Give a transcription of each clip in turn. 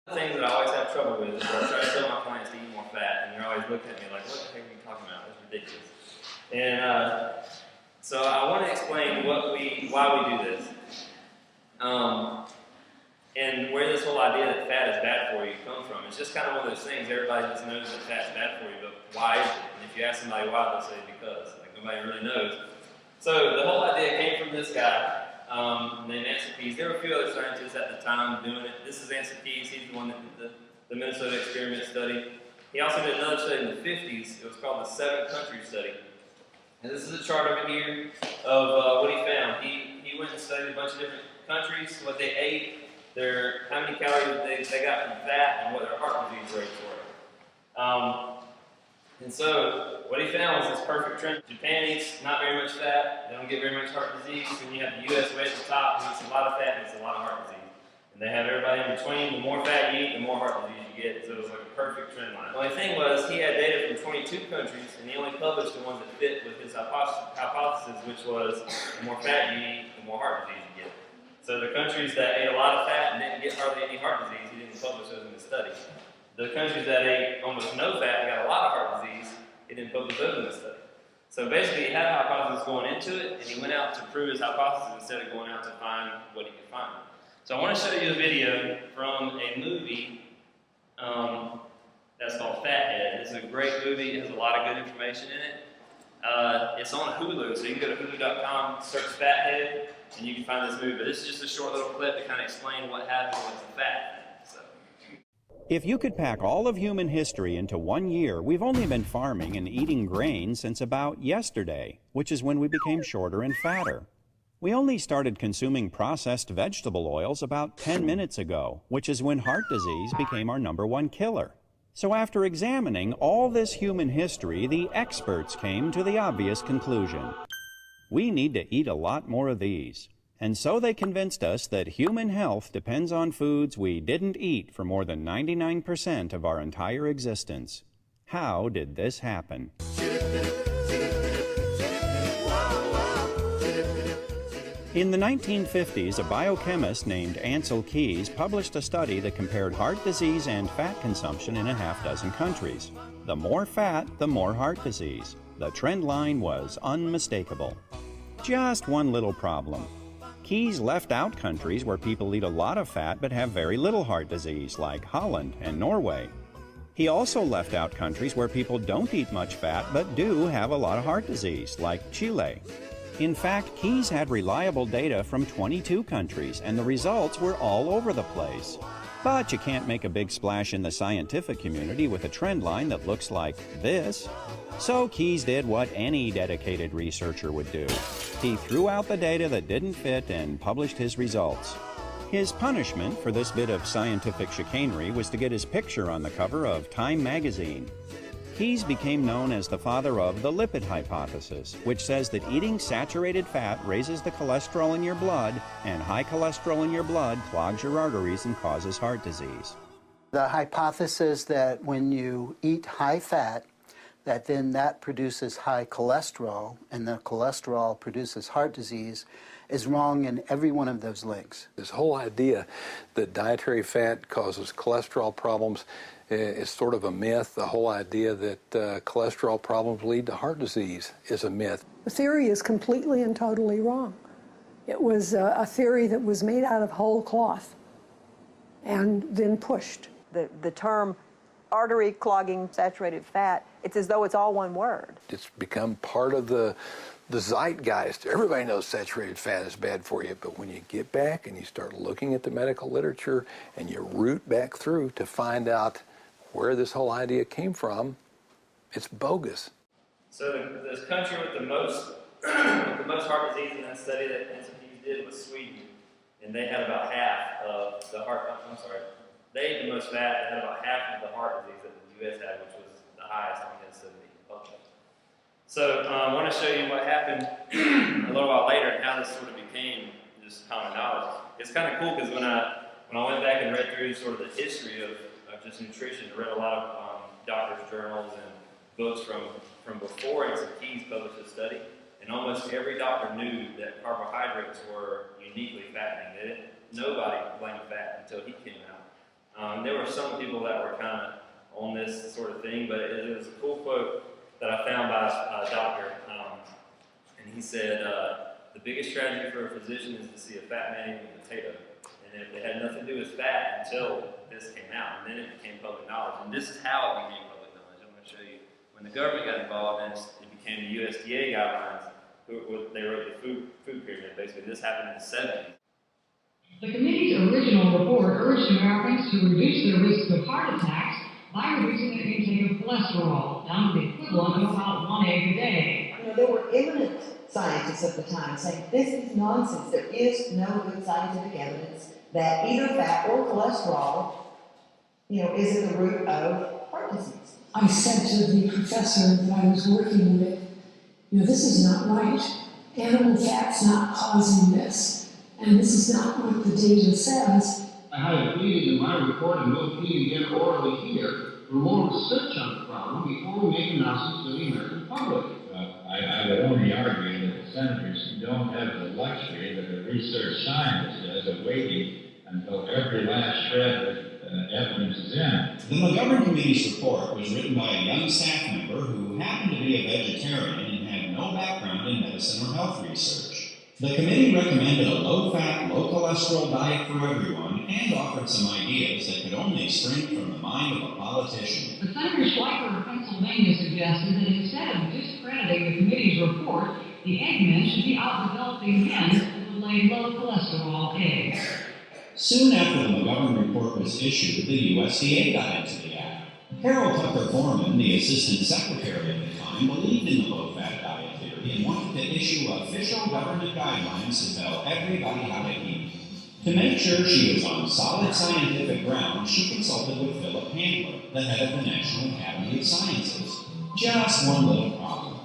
The things that I always have trouble with is I try to tell my clients to eat more fat, and they're always looking at me like, what the heck are you talking about? That's ridiculous. And so I want to explain why we do this. And where this whole idea that fat is bad for you comes from. It's just kind of one of those things, everybody just knows that fat's bad for you, but why is it? And if you ask somebody why, they'll say because. Like, nobody really knows. So the whole idea came from this guy named Ansel Keys. There were a few other scientists at the time doing it. This is Ansel Keys. He's the one that did the Minnesota experiment study. He also did another study in the 50s. It was called the 7-country study. And this is a chart over here of what he found. He went and studied a bunch of different countries, what they ate, how many calories they got from fat, and what their heart disease rates were. And so what he found was this perfect trend. Japan eats not very much fat. They don't get very much heart disease. And you have the U.S. way at the top, who eats a lot of fat and eats a lot of heart disease. And they have everybody in between. The more fat you eat, the more heart disease you get. So it was like a perfect trend line. The only thing was he had data from 22 countries, and he only published the ones that fit with his hypothesis, which was the more fat you eat, the more heart disease you get. So the countries that ate a lot of fat and didn't get hardly any heart disease, he didn't publish those in the study. The countries that ate almost no fat and got a lot of heart disease, he didn't publish those in the study. So basically he had a hypothesis going into it, and he went out to prove his hypothesis instead of going out to find what he could find. So I want to show you a video from a movie that's called Fathead. It's a great movie. It has a lot of good information in it. It's on Hulu, so you can go to hulu.com, search Fathead, and you can find this movie. But this is just a short little clip to kind of explain what happened with the fat. If you could pack all of human history into 1 year, we've only been farming and eating grain since about yesterday, which is when we became shorter and fatter. We only started consuming processed vegetable oils about 10 minutes ago, which is when heart disease became our #1 killer. So after examining all this human history, the experts came to the obvious conclusion. We need to eat a lot more of these. And so they convinced us that human health depends on foods we didn't eat for more than 99% of our entire existence. How did this happen? In the 1950s, a biochemist named Ansel Keys published a study that compared heart disease and fat consumption in a half-dozen countries. The more fat, the more heart disease. The trend line was unmistakable. Just one little problem. Keys left out countries where people eat a lot of fat but have very little heart disease, like Holland and Norway. He also left out countries where people don't eat much fat but do have a lot of heart disease, like Chile. In fact, Keys had reliable data from 22 countries, and the results were all over the place. But you can't make a big splash in the scientific community with a trend line that looks like this. So Keys did what any dedicated researcher would do. He threw out the data that didn't fit and published his results. His punishment for this bit of scientific chicanery was to get his picture on the cover of Time magazine. Keys became known as the father of the lipid hypothesis, which says that eating saturated fat raises the cholesterol in your blood, and high cholesterol in your blood clogs your arteries and causes heart disease. The hypothesis that when you eat high fat, that produces high cholesterol, and the cholesterol produces heart disease, is wrong in every one of those links. This whole idea that dietary fat causes cholesterol problems is sort of a myth. The whole idea that cholesterol problems lead to heart disease is a myth. The theory is completely and totally wrong. It was a theory that was made out of whole cloth and then pushed. The term artery clogging saturated fat, it's as though it's all one word. It's become part of the zeitgeist. Everybody knows saturated fat is bad for you, but when you get back and you start looking at the medical literature and you root back through to find out where this whole idea came from, it's bogus. So the country with the most heart disease in that study that Ansel Keys did was Sweden, and they had about half of the heart. They ate the most fat and had about half of the heart disease that the U.S. had, which was the highest on his study. So I want to show you what happened a little while later and how this sort of became just common knowledge. It's kind of cool because when I went back and read through sort of the history of just nutrition, I read a lot of doctors' journals and books from before Ansel Keys published this study, and almost every doctor knew that carbohydrates were uniquely fattening. Nobody blamed fat until he came out. There were some people that were kind of on this sort of thing, but it was a cool quote that I found by a doctor, and he said, the biggest tragedy for a physician is to see a fat man eating a potato. And it had nothing to do with fat until this came out, and then it became public knowledge. And this is how it became public knowledge. I'm going to show you. When the government got involved, and it became the USDA guidelines, they wrote the food pyramid. Basically, this happened in the 70s. The committee's original report urged Americans to reduce their risk of heart attacks by reducing their intake of cholesterol down to the equivalent of about 1 egg a day. You know, there were eminent scientists at the time saying this is nonsense. There is no good scientific evidence that either fat or cholesterol, you know, is at the root of heart disease. I said to the professor that I was working with, you know, this is not right. Animal fat's not causing this. And this is not what the data says. I have pleaded in my report and will plead again orally here for more research on the problem before we make announcements to the American public. I would only argue that the senators don't have the luxury that a research scientist does of waiting until every last shred of evidence is in. The McGovern Committee's report was written by a young staff member who happened to be a vegetarian and had no background in medicine or health research. The committee recommended a low-fat, low-cholesterol diet for everyone and offered some ideas that could only spring from the mind of a politician. But Senator Schleifer of Pennsylvania suggested that instead of discrediting the committee's report, the eggmen should be out developing hens that would lay low cholesterol eggs. Soon after the McGovern report was issued, the USDA got into the act. Harold Tucker Foreman, the assistant secretary at the time, believed in the low-fat diet theory and wanted to issue official government guidelines to tell everybody how to eat. To make sure she was on solid scientific ground, she consulted with Philip Handler, the head of the National Academy of Sciences. Just one little problem.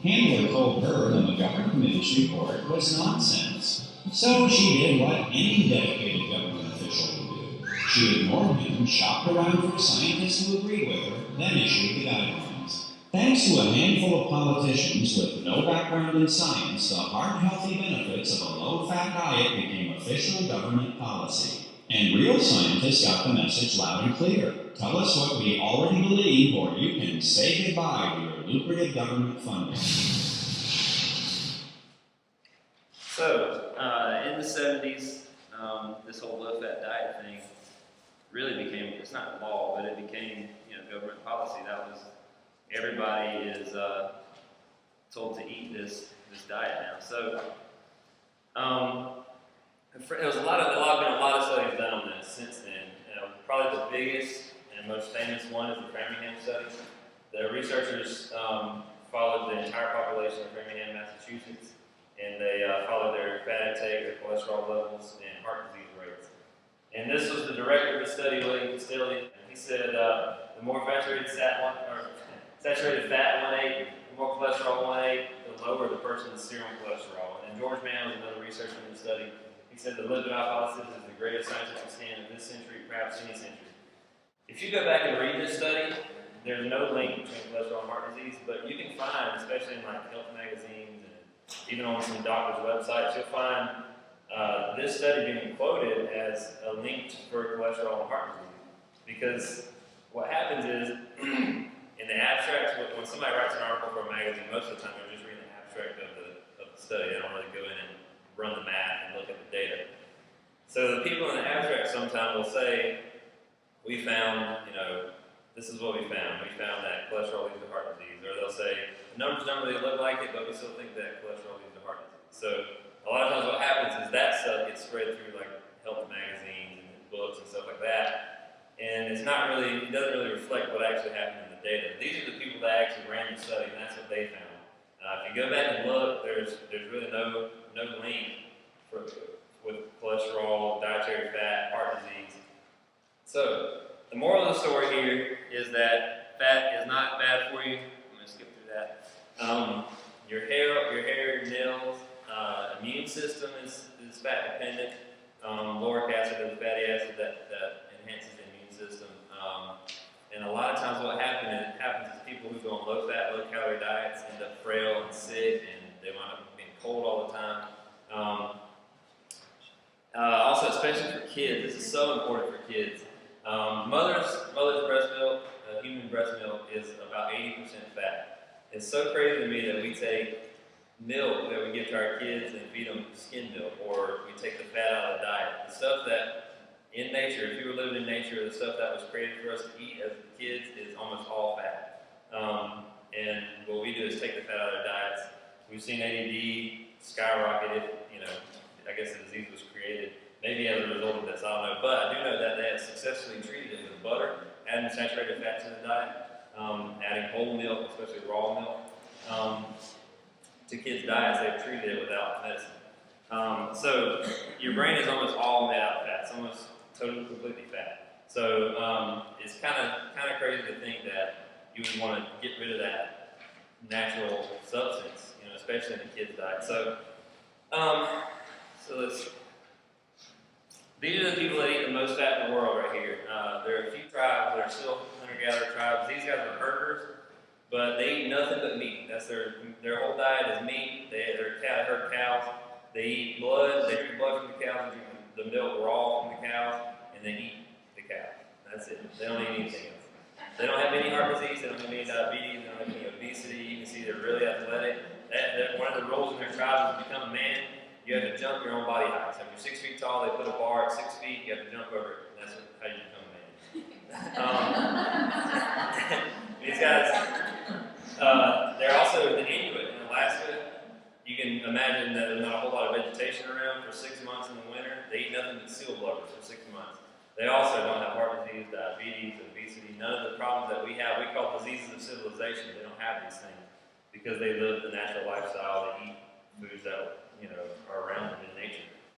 Handler told her the McGovern Committee's report was nonsense. So she did what any dedicated government official would do. She ignored him, shopped around for scientists who agreed with her, then issued the guidelines. Thanks to a handful of politicians with no background in science, the heart-healthy benefits of a low-fat diet became official government policy. And real scientists got the message loud and clear. Tell us what we already believe, or you can say goodbye to your lucrative government funding. So, in the 70s, this whole low-fat diet thing really became, it's not law, but it became, government policy. That was, everybody is told to eat this diet now. So, there's been a lot of studies done on this since then. Probably the biggest and most famous one is the Framingham study. The researchers followed the entire population of Framingham, Massachusetts, and they followed their fat intake, their cholesterol levels, and heart disease rates. And this was the director of the study, William Castelli. He said the more saturated fat one ate, the more cholesterol one ate, the lower the person's serum cholesterol. And George Mann was another researcher in the study. He said the lipid hypothesis is the greatest scientific stand of this century, perhaps any century. If you go back and read this study, there's no link between cholesterol and heart disease, but you can find, especially in like health magazines and even on some doctors' websites, you'll find this study being quoted as a link for cholesterol and heart disease. Because what happens is, in the abstract, when somebody writes an article for a magazine, most of the time they're just reading the abstract of the study. They don't really go in and run the math and look at the data. So the people in the abstract sometimes will say, we found, this is what we found. We found that cholesterol leads to heart disease. Or they'll say, the numbers don't really look like it, but we still think that cholesterol leads to heart disease. So a lot of times what happens is that stuff gets spread through like health magazines and books and stuff like that. And it doesn't really reflect what actually happened in the data. These are the people that actually ran the study, and that's what they found. If you go back and look, there's really no link with cholesterol, dietary fat, heart disease. So the moral of the story here is that fat is not bad for you. I'm going to skip through that. Your hair, your nails, immune system is fat dependent. Lauric acid is a fatty acid that enhances the immune system. And a lot of times what happens is people who go on low-fat, low-calorie diets end up frail and sick, and they wind up being cold all the time. Also, especially for kids, this is so important for kids. Mother's breast milk, human breast milk, is about 80% fat. It's so crazy to me that we take milk that we give to our kids and feed them skim milk, or we take the fat out of the diet. The stuff that in nature, if you were living in nature, the stuff that was created for us to eat as kids is almost all fat. And what we do is take the fat out of our diets. We've seen ADD skyrocket if, I guess the disease was created maybe as a result of this, I don't know. But I do know that they have successfully treated it with butter, adding saturated fats in the diet, adding whole milk, especially raw milk, to kids' diets. They've treated it without medicine. So your brain is almost all made out of fat. It's almost totally, completely fat. So it's kind of crazy to think that you would want to get rid of that natural substance, especially in a kid's diet. So, these are the people that eat the most fat in the world right here. There are a few tribes that are still hunter-gatherer tribes. These guys are herders, but they eat nothing but meat. That's their whole diet is meat. They're herd cows. They eat blood. They drink blood from the cows. They drink the milk raw from the cows, and they eat the cows. That's it. They don't eat anything else. They don't have any heart disease. They don't have any diabetes. They don't have any obesity. You can see they're really athletic. One of the rules in their tribe is to become a man. You have to jump your own body height. So if you're 6 feet tall, they put a bar at 6 feet. You have to jump over it. That's how you become a man. These guys, they're also the Inuit in Alaska. You can imagine that there's not a whole lot of vegetation around for 6 months in the winter. They eat nothing but seal blubber for 6 months. They also don't have heart disease, diabetes, obesity, none of the problems that we have. We call diseases of civilization. They don't have these things because they live the natural lifestyle. They eat foods that are around them in nature.